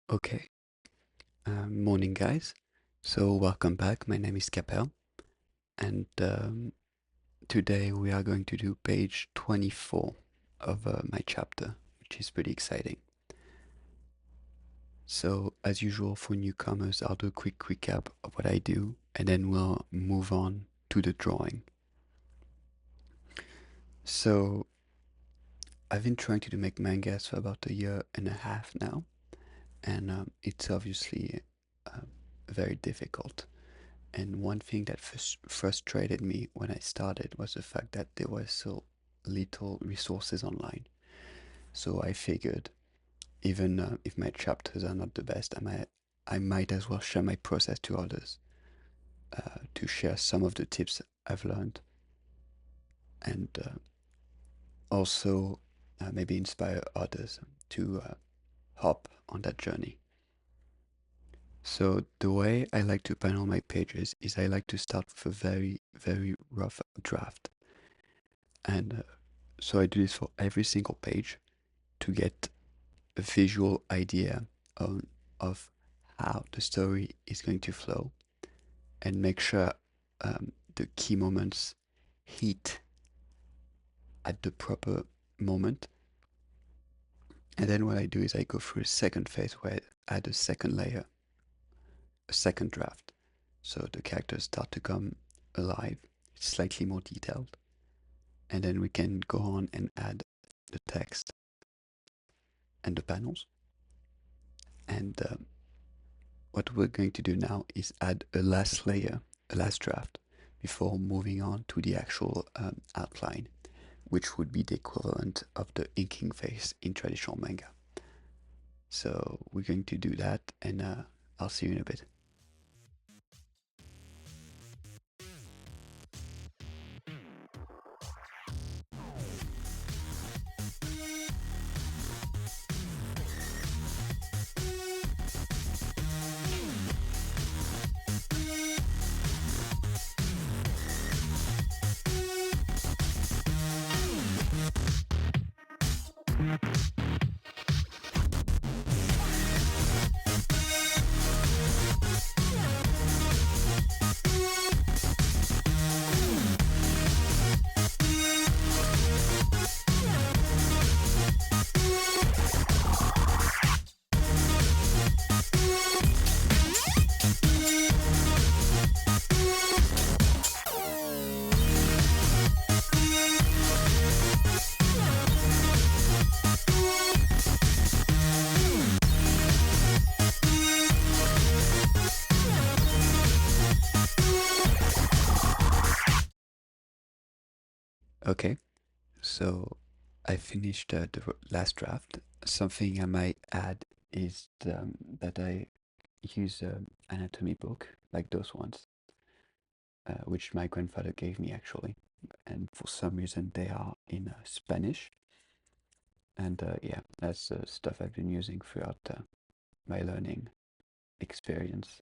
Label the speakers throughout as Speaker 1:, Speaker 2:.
Speaker 1: Okay, morning guys. So welcome back. My name is Capel, and today we are going to do page 24 of my chapter, which is pretty exciting. So as usual for newcomers, I'll do a quick recap of what I do, and then we'll move on to the drawing. So I've been trying to make mangas for about a year and a half now, and it's obviously uh, very difficult. And one thing that frustrated me when I started was the fact that there were so little resources online. So I figured, even if my chapters are not the best, I might as well share my process to others, to share some of the tips I've learned, and also maybe inspire others to hop on that journey. So the way I like to plan all my pages is I like to start with a very, very rough draft. And so I do this for every single page to get a visual idea of how the story is going to flow and make sure the key moments hit at the proper moment. And then what I do is I go through a second phase where I add a second layer, a second draft. So the characters start to come alive, slightly more detailed. And then we can go on and add the text and the panels. And what we're going to do now is add a last layer, a last draft, before moving on to the actual outline, which would be the equivalent of the inking phase in traditional manga. So we're going to do that, and I'll see you in a bit. Okay, so I finished the last draft. Something I might add is that I use an anatomy book like those ones, which my grandfather gave me actually. And for some reason, they are in Spanish. And yeah, that's the stuff I've been using throughout my learning experience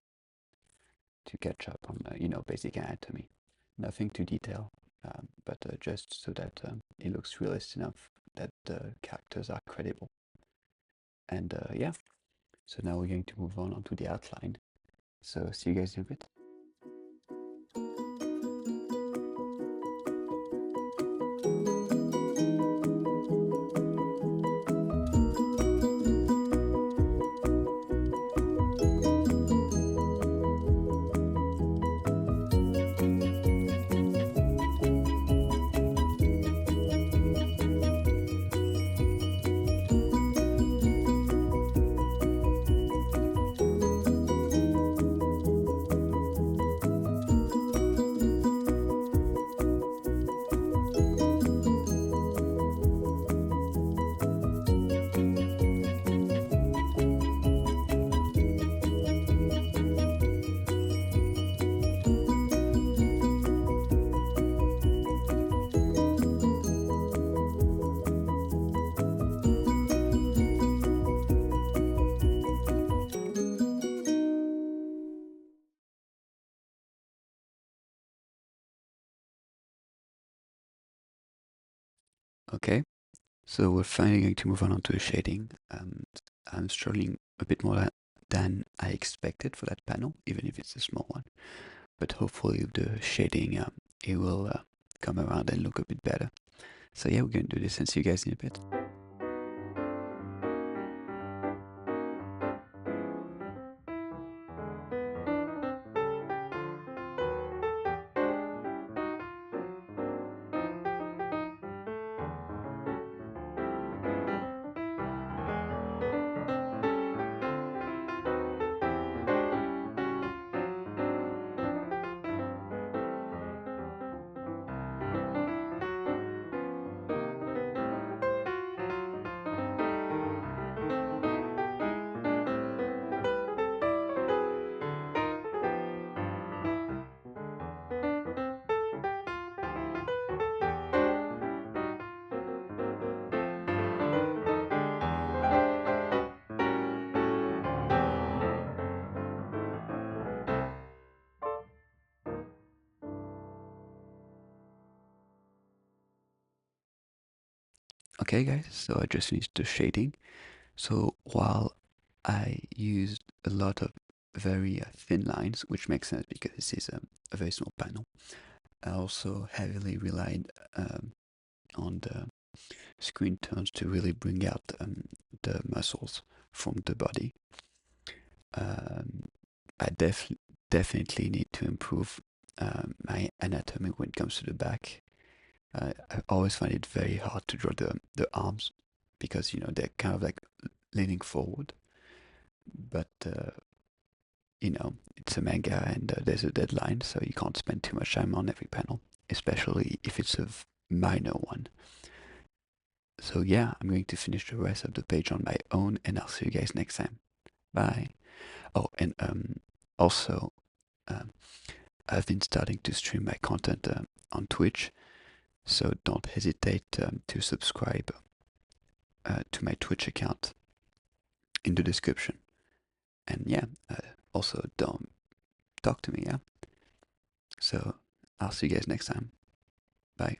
Speaker 1: to catch up on, basic anatomy. Nothing too detailed, but just so that it looks realistic enough that the characters are credible. And yeah, so now we're going to move on to the outline. So see you guys in a bit. Okay, so we're finally going to move on to the shading. I'm struggling a bit more than I expected for that panel, even if it's a small one. But hopefully with the shading, it will come around and look a bit better. So yeah, we're going to do this and see you guys in a bit. Okay guys, so I just finished the shading. So while I used a lot of very thin lines, which makes sense because this is a very small panel, I also heavily relied on the screen tones to really bring out the muscles from the body. I definitely need to improve my anatomy when it comes to the back. I always find it very hard to draw the arms because you know they're kind of like leaning forward, but you know it's a manga and there's a deadline, so you can't spend too much time on every panel, especially if it's a minor one. So yeah, I'm going to finish the rest of the page on my own, and I'll see you guys next time. Bye. Oh, and also, um, I've been starting to stream my content on Twitch, so don't hesitate to subscribe to my Twitch account in the description. And yeah, also don't talk to me, yeah? So I'll see you guys next time. Bye.